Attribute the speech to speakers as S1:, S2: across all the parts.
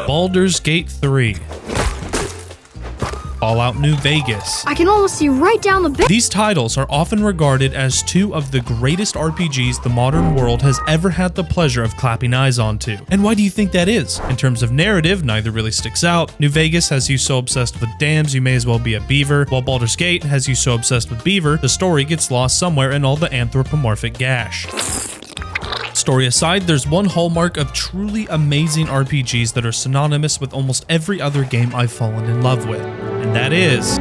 S1: Baldur's Gate 3. Fallout New Vegas.
S2: I can almost see right down the bit.
S1: These titles are often regarded as two of the greatest RPGs the modern world has ever had the pleasure of clapping eyes onto. And why do you think that is? In terms of narrative, neither really sticks out. New Vegas has you so obsessed with dams you may as well be a beaver, while Baldur's Gate has you so obsessed with beaver, the story gets lost somewhere in all the anthropomorphic gash. Story aside, there's one hallmark of truly amazing RPGs that are synonymous with almost every other game I've fallen in love with, and that is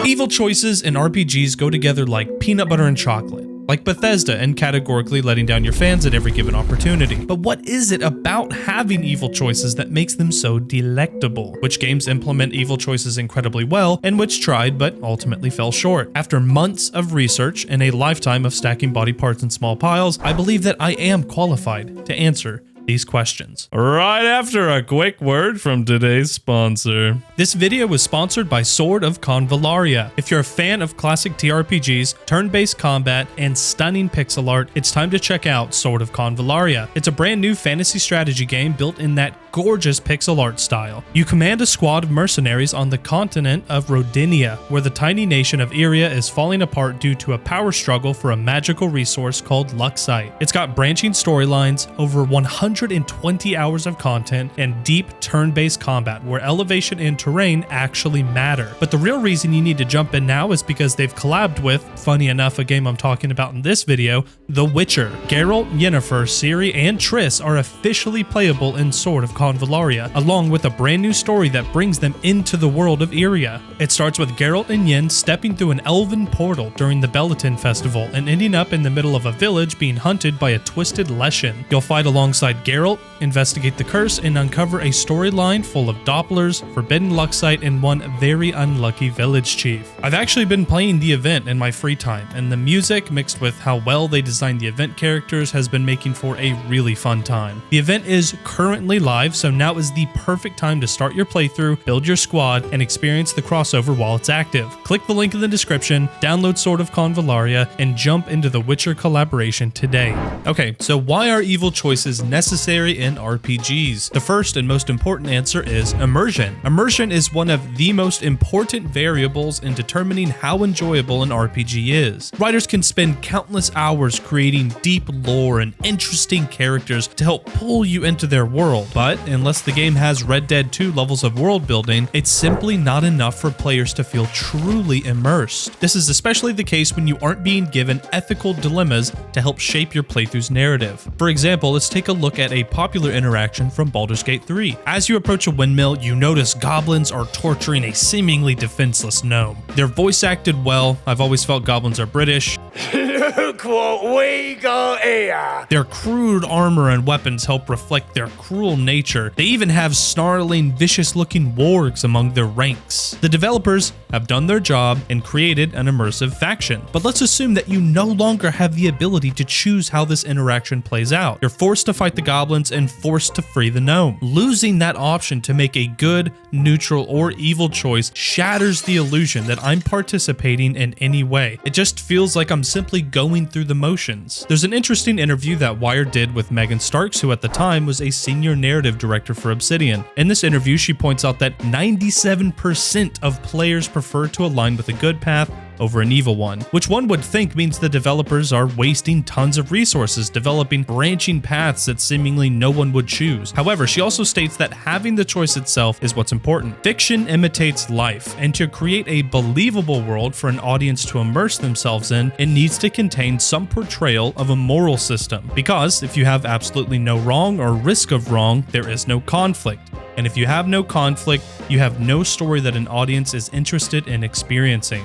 S1: evil choices in RPGs go together like peanut butter and chocolate, like Bethesda and categorically letting down your fans at every given opportunity. But what is it about having evil choices that makes them so delectable? Which games implement evil choices incredibly well, and which tried but ultimately fell short? After months of research and a lifetime of stacking body parts in small piles, I believe that I am qualified to answer these questions. Right after a quick word from today's sponsor. This video was sponsored by Sword of Convallaria. If you're a fan of classic TRPGs, turn-based combat, and stunning pixel art, it's time to check out Sword of Convallaria. It's a brand new fantasy strategy game built in that gorgeous pixel art style. You command a squad of mercenaries on the continent of Rodinia, where the tiny nation of Iria is falling apart due to a power struggle for a magical resource called Luxite. It's got branching storylines, over 120 hours of content, and deep turn-based combat where elevation and terrain actually matter. But the real reason you need to jump in now is because they've collabed with, funny enough, a game I'm talking about in this video, The Witcher. Geralt, Yennefer, Ciri, and Triss are officially playable in Sword of Convallaria, along with a brand new story that brings them into the world of Iria. It starts with Geralt and Yen stepping through an elven portal during the Belletin festival and ending up in the middle of a village being hunted by a twisted Leshen. You'll fight alongside Geralt, investigate the curse, and uncover a storyline full of Dopplers, forbidden Luxite, and one very unlucky village chief. I've actually been playing the event in my free time, and the music mixed with how well they designed the event characters has been making for a really fun time. The event is currently live, so now is the perfect time to start your playthrough, build your squad, and experience the crossover while it's active. Click the link in the description, download Sword of Convallaria, and jump into the Witcher collaboration today. Okay, so why are evil choices necessary in RPGs? The first and most important answer is immersion. Immersion is one of the most important variables in determining how enjoyable an RPG is. Writers can spend countless hours creating deep lore and interesting characters to help pull you into their world, but unless the game has Red Dead 2 levels of world building, it's simply not enough for players to feel truly immersed. This is especially the case when you aren't being given ethical dilemmas to help shape your playthrough's narrative. For example, let's take a look at a popular interaction from Baldur's Gate 3. As you approach a windmill, you notice goblins are torturing a seemingly defenseless gnome. They're voice acted well. I've always felt goblins are British.
S3: Look what we got here!
S1: Their crude armor and weapons help reflect their cruel nature. They even have snarling, vicious-looking wargs among their ranks. The developers have done their job and created an immersive faction. But let's assume that you no longer have the ability to choose how this interaction plays out. You're forced to fight the goblins and forced to free the gnome. Losing that option to make a good, neutral, or evil choice shatters the illusion that I'm participating in any way. It just feels like I'm simply going through the motions. There's an interesting interview that Wired did with Megan Starks, who at the time was a senior narrative director for Obsidian. In this interview, she points out that 97% of players prefer to align with a good path over an evil one, which one would think means the developers are wasting tons of resources developing branching paths that seemingly no one would choose. However, she also states that having the choice itself is what's important. Fiction imitates life, and to create a believable world for an audience to immerse themselves in, it needs to contain some portrayal of a moral system. Because if you have absolutely no wrong or risk of wrong, there is no conflict. And if you have no conflict, you have no story that an audience is interested in experiencing.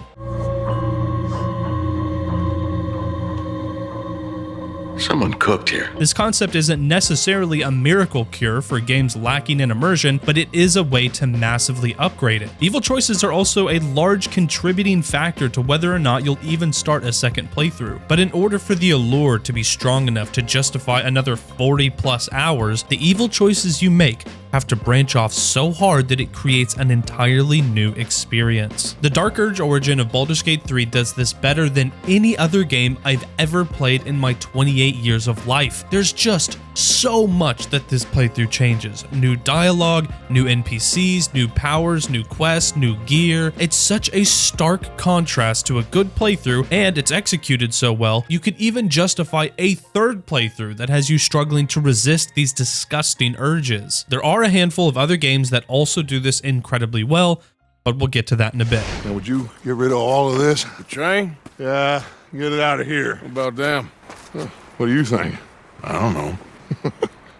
S3: Someone cooked here.
S1: This concept isn't necessarily a miracle cure for games lacking in immersion, but it is a way to massively upgrade it. Evil choices are also a large contributing factor to whether or not you'll even start a second playthrough. But in order for the allure to be strong enough to justify another 40+ hours, the evil choices you make have to branch off so hard that it creates an entirely new experience. The Dark Urge origin of Baldur's Gate 3 does this better than any other game I've ever played in my 28 years of life. There's just so much that this playthrough changes. New dialogue, new NPCs, new powers, new quests, new gear. It's such a stark contrast to a good playthrough, and it's executed so well, you could even justify a third playthrough that has you struggling to resist these disgusting urges. There are a handful of other games that also do this incredibly well, but we'll get to that in a bit.
S4: Now, would you get rid of all of this?
S3: The train?
S4: Yeah, get it out of here.
S3: What about them?
S4: What do you think? I don't know.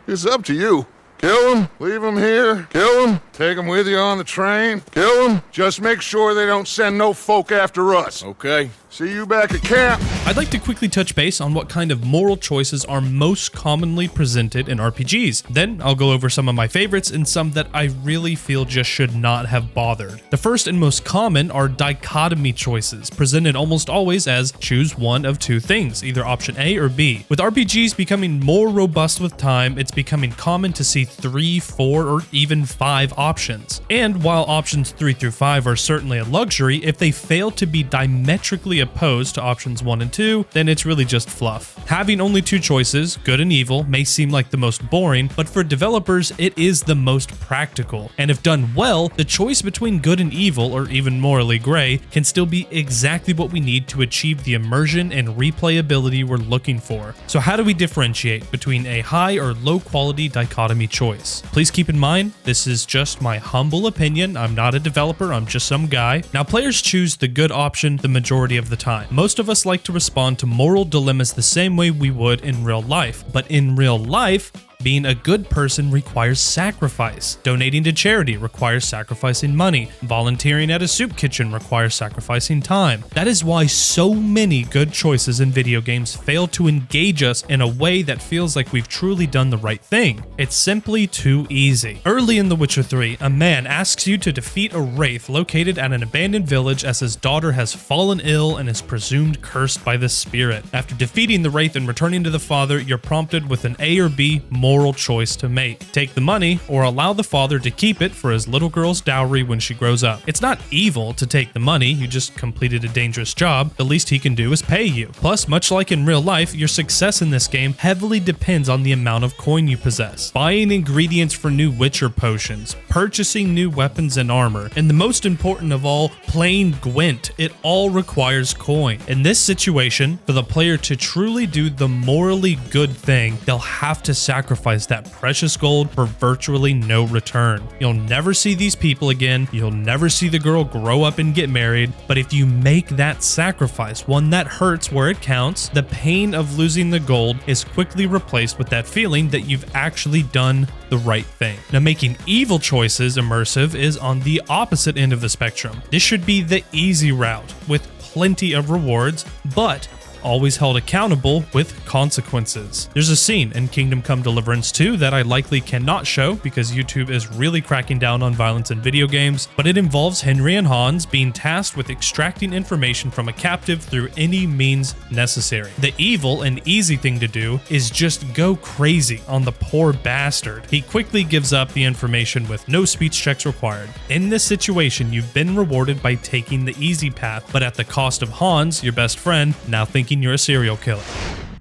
S4: It's up to you. Kill them, leave them here, kill them, take them with you on the train, kill them. Just make sure they don't send no folk after us.
S3: Okay.
S4: See you back at camp.
S1: I'd like to quickly touch base on what kind of moral choices are most commonly presented in RPGs. Then I'll go over some of my favorites and some that I really feel just should not have bothered. The first and most common are dichotomy choices, presented almost always as choose one of two things, either option A or B. With RPGs becoming more robust with time, it's becoming common to see 3, 4, or even 5 options. And while options 3 through 5 are certainly a luxury, if they fail to be diametrically opposed to options 1 and 2, then it's really just fluff. Having only 2 choices, good and evil, may seem like the most boring, but for developers, it is the most practical. And if done well, the choice between good and evil, or even morally gray, can still be exactly what we need to achieve the immersion and replayability we're looking for. So how do we differentiate between a high or low quality dichotomy choice? Please keep in mind, this is just my humble opinion. I'm not a developer, I'm just some guy. Now, players choose the good option the majority of the time. Most of us like to respond to moral dilemmas the same way we would in real life, but in real life, being a good person requires sacrifice. Donating to charity requires sacrificing money. Volunteering at a soup kitchen requires sacrificing time. That is why so many good choices in video games fail to engage us in a way that feels like we've truly done the right thing. It's simply too easy. Early in The Witcher 3, a man asks you to defeat a wraith located at an abandoned village as his daughter has fallen ill and is presumed cursed by the spirit. After defeating the wraith and returning to the father, you're prompted with an A or B moral choice to make. Take the money or allow the father to keep it for his little girl's dowry when she grows up. It's not evil to take the money, you just completed a dangerous job. The least he can do is pay you. Plus, much like in real life, your success in this game heavily depends on the amount of coin you possess. Buying ingredients for new Witcher potions, purchasing new weapons and armor, and the most important of all, playing Gwent. It all requires coin. In this situation, for the player to truly do the morally good thing, they'll have to sacrifice that precious gold for virtually no return. You'll never see these people again, you'll never see the girl grow up and get married, but if you make that sacrifice, one that hurts where it counts, the pain of losing the gold is quickly replaced with that feeling that you've actually done the right thing. Now, making evil choices immersive is on the opposite end of the spectrum. This should be the easy route, with plenty of rewards, but always held accountable with consequences. There's a scene in Kingdom Come Deliverance 2 that I likely cannot show because YouTube is really cracking down on violence in video games, but it involves Henry and Hans being tasked with extracting information from a captive through any means necessary. The evil and easy thing to do is just go crazy on the poor bastard. He quickly gives up the information with no speech checks required. In this situation, you've been rewarded by taking the easy path, but at the cost of Hans, your best friend, now thinking you're a serial killer.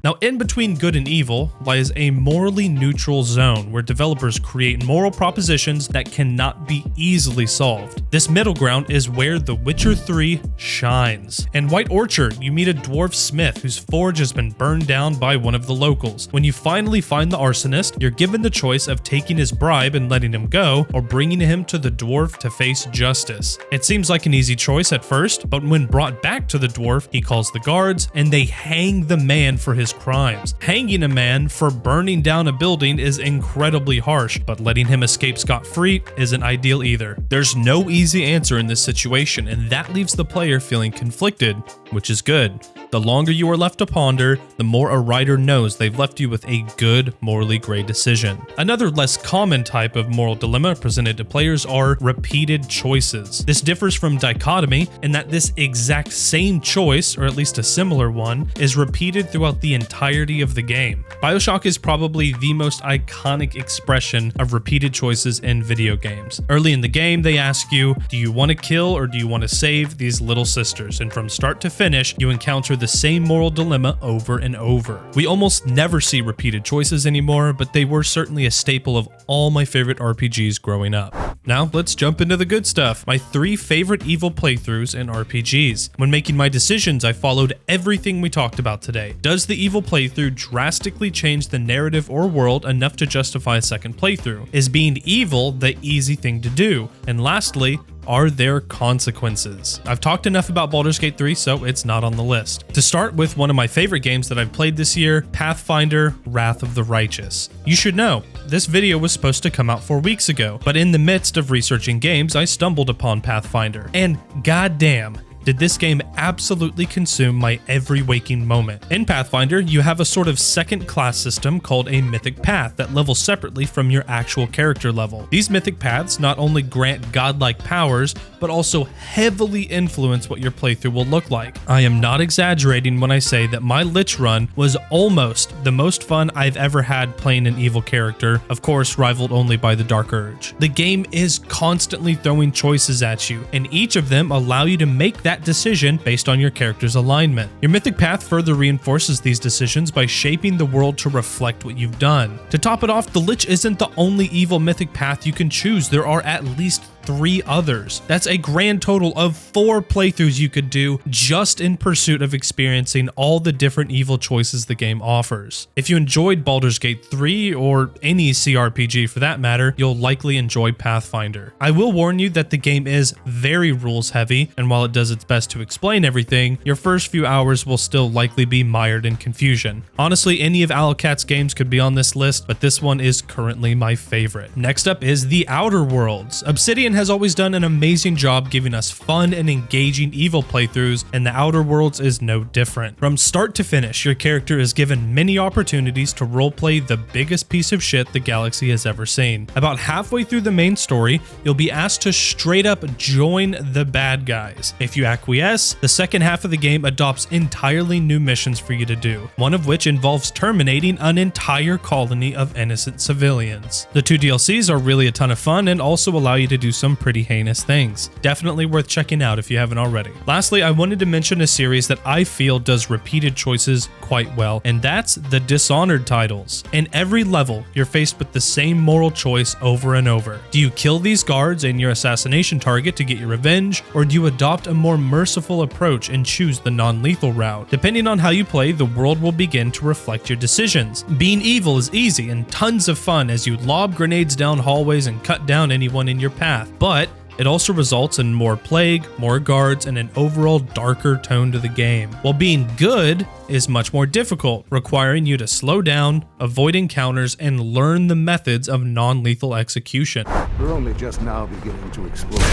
S1: Now, in between good and evil lies a morally neutral zone where developers create moral propositions that cannot be easily solved. This middle ground is where The Witcher 3 shines. In White Orchard, you meet a dwarf smith whose forge has been burned down by one of the locals. When you finally find the arsonist, you're given the choice of taking his bribe and letting him go, or bringing him to the dwarf to face justice. It seems like an easy choice at first, but when brought back to the dwarf, he calls the guards and they hang the man for his crimes. Hanging a man for burning down a building is incredibly harsh, but letting him escape scot-free isn't ideal either. There's no easy answer in this situation, and that leaves the player feeling conflicted, which is good. The longer you are left to ponder, the more a writer knows they've left you with a good, morally gray decision. Another less common type of moral dilemma presented to players are repeated choices. This differs from dichotomy in that this exact same choice, or at least a similar one, is repeated throughout the entirety of the game. BioShock is probably the most iconic expression of repeated choices in video games. Early in the game, they ask you, do you want to kill or do you want to save these little sisters? And from start to finish, you encounter the same moral dilemma over and over. We almost never see repeated choices anymore, but they were certainly a staple of all my favorite RPGs growing up. Now, let's jump into the good stuff. My 3 favorite evil playthroughs in RPGs. When making my decisions, I followed everything we talked about today. Does the evil playthrough drastically change the narrative or world enough to justify a second playthrough? Is being evil the easy thing to do? And lastly, are there consequences? I've talked enough about Baldur's Gate 3, so it's not on the list. To start with one of my favorite games that I've played this year, Pathfinder: Wrath of the Righteous. You should know, this video was supposed to come out 4 weeks ago, but in the midst of researching games, I stumbled upon Pathfinder, and goddamn, did this game absolutely consume my every waking moment. In Pathfinder, you have a sort of second class system called a mythic path that levels separately from your actual character level. These mythic paths not only grant godlike powers, but also heavily influence what your playthrough will look like. I am not exaggerating when I say that my Lich run was almost the most fun I've ever had playing an evil character, of course rivaled only by the Dark Urge. The game is constantly throwing choices at you, and each of them allow you to make that decision based on your character's alignment. Your mythic path further reinforces these decisions by shaping the world to reflect what you've done. To top it off, the Lich isn't the only evil mythic path you can choose. There are at least 3 others. That's a grand total of 4 playthroughs you could do just in pursuit of experiencing all the different evil choices the game offers. If you enjoyed Baldur's Gate 3 or any CRPG for that matter, you'll likely enjoy Pathfinder. I will warn you that the game is very rules heavy, and while it does its best to explain everything, your first few hours will still likely be mired in confusion. Honestly, any of Alucard's games could be on this list, but this one is currently my favorite. Next up is The Outer Worlds. Obsidian has always done an amazing job giving us fun and engaging evil playthroughs, and The Outer Worlds is no different. From start to finish, your character is given many opportunities to roleplay the biggest piece of shit the galaxy has ever seen. About halfway through the main story, you'll be asked to straight up join the bad guys. If you acquiesce, the second half of the game adopts entirely new missions for you to do, one of which involves terminating an entire colony of innocent civilians. The 2 DLCs are really a ton of fun and also allow you to do some pretty heinous things. Definitely worth checking out if you haven't already. Lastly, I wanted to mention a series that I feel does repeated choices quite well, and that's the Dishonored titles. In every level, you're faced with the same moral choice over and over. Do you kill these guards and your assassination target to get your revenge, or do you adopt a more merciful approach and choose the non-lethal route? Depending on how you play, the world will begin to reflect your decisions. Being evil is easy and tons of fun as you lob grenades down hallways and cut down anyone in your path, but it also results in more plague, more guards, and an overall darker tone to the game. While being good is much more difficult, requiring you to slow down, avoid encounters, and learn the methods of non-lethal execution.
S5: We're only just now beginning to explore.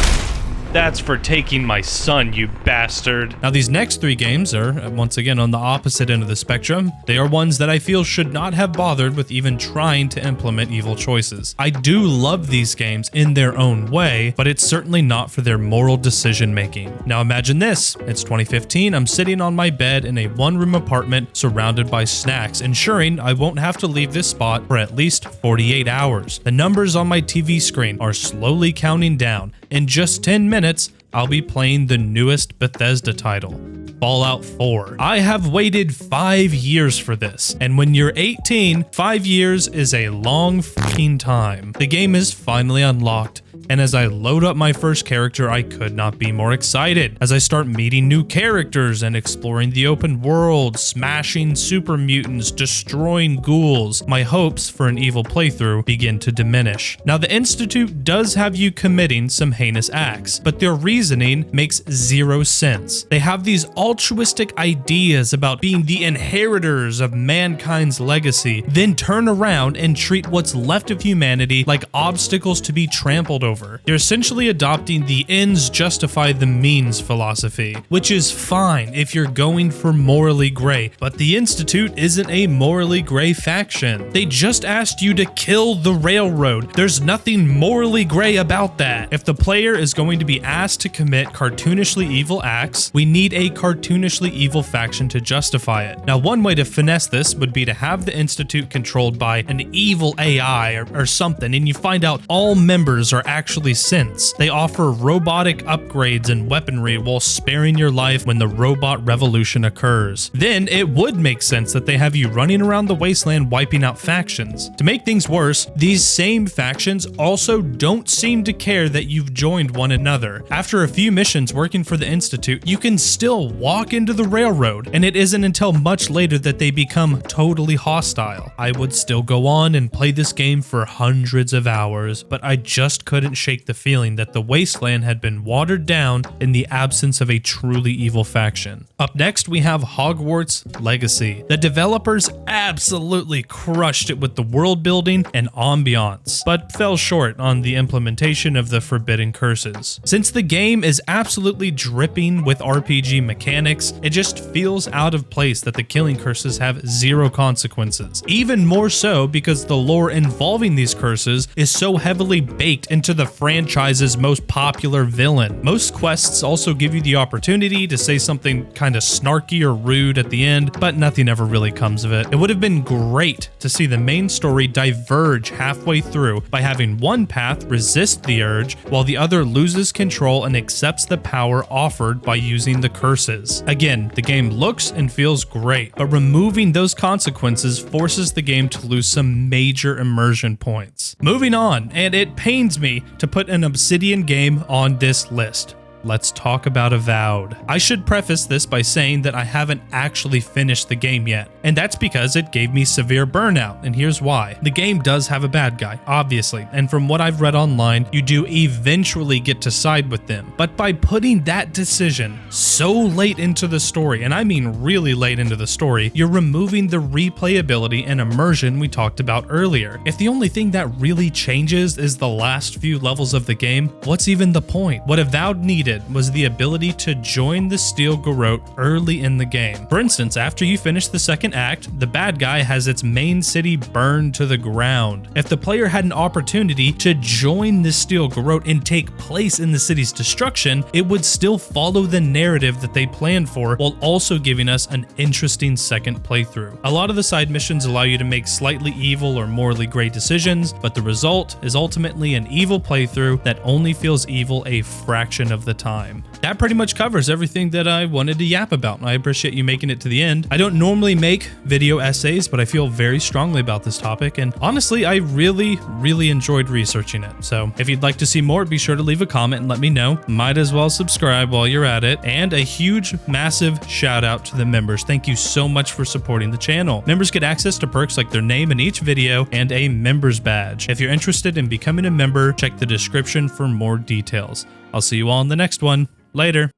S1: That's for taking my son, you bastard. Now, these next 3 games are, once again, on the opposite end of the spectrum. They are ones that I feel should not have bothered with even trying to implement evil choices. I do love these games in their own way, but it's certainly not for their moral decision making. Now imagine this, it's 2015, I'm sitting on my bed in a 1-room apartment surrounded by snacks, ensuring I won't have to leave this spot for at least 48 hours. The numbers on my TV screen are slowly counting down. In just 10 minutes, I'll be playing the newest Bethesda title, Fallout 4. I have waited 5 years for this, and when you're 18, 5 years is a long fucking time. The game is finally unlocked, and as I load up my first character, I could not be more excited. As I start meeting new characters and exploring the open world, smashing super mutants, destroying ghouls, my hopes for an evil playthrough begin to diminish. Now, the Institute does have you committing some heinous acts, but their reasoning makes 0 sense. They have these altruistic ideas about being the inheritors of mankind's legacy, then turn around and treat what's left of humanity like obstacles to be trampled over. They're essentially adopting the ends justify the means philosophy, which is fine if you're going for morally gray, but the Institute isn't a morally gray faction. They just asked you to kill the railroad. There's nothing morally gray about that. If the player is going to be asked to commit cartoonishly evil acts, we need a cartoonishly evil faction to justify it. Now, one way to finesse this would be to have the Institute controlled by an evil AI or something, and you find out all members are actually sense. They offer robotic upgrades and weaponry while sparing your life when the robot revolution occurs. Then it would make sense that they have you running around the wasteland wiping out factions. To make things worse, these same factions also don't seem to care that you've joined one another. After a few missions working for the Institute, you can still walk into the railroad, and it isn't until much later that they become totally hostile. I would still go on and play this game for hundreds of hours, but I just couldn't shake the feeling that the wasteland had been watered down in the absence of a truly evil faction. Up next, we have Hogwarts Legacy. The developers absolutely crushed it with the world building and ambiance, but fell short on the implementation of the forbidden curses. Since the game is absolutely dripping with RPG mechanics, it just feels out of place that the killing curses have zero consequences. Even more so because the lore involving these curses is so heavily baked into the franchise's most popular villain. Most quests also give you the opportunity to say something kind of snarky or rude at the end, but nothing ever really comes of it. It would have been great to see the main story diverge halfway through by having one path resist the urge while the other loses control and accepts the power offered by using the curses. Again, the game looks and feels great, but removing those consequences forces the game to lose some major immersion points. Moving on, and it pains me to put an Obsidian game on this list. Let's talk about Avowed. I should preface this by saying that I haven't actually finished the game yet, and that's because it gave me severe burnout, and here's why. The game does have a bad guy, obviously, and from what I've read online, you do eventually get to side with them, but by putting that decision so late into the story, and I mean really late into the story, you're removing the replayability and immersion we talked about earlier. If the only thing that really changes is the last few levels of the game, what's even the point? What Avowed needed was the ability to join the Steel Garrote early in the game. For instance, after you finish the second act, the bad guy has its main city burned to the ground. If the player had an opportunity to join the Steel Garrote and take place in the city's destruction, it would still follow the narrative that they planned for while also giving us an interesting second playthrough. A lot of the side missions allow you to make slightly evil or morally gray decisions, but the result is ultimately an evil playthrough that only feels evil a fraction of the time. That pretty much covers everything that I wanted to yap about. I appreciate you making it to the end. I don't normally make video essays, but I feel very strongly about this topic, and honestly, I really enjoyed researching it. So if you'd like to see more, be sure to leave a comment and let me know. Might as well subscribe while you're at it. And a huge, massive shout out to the members. Thank you so much for supporting the channel. Members get access to perks like their name in each video and a member's badge. If you're interested in becoming a member, check the description for more details. I'll see you all in the next one. Later.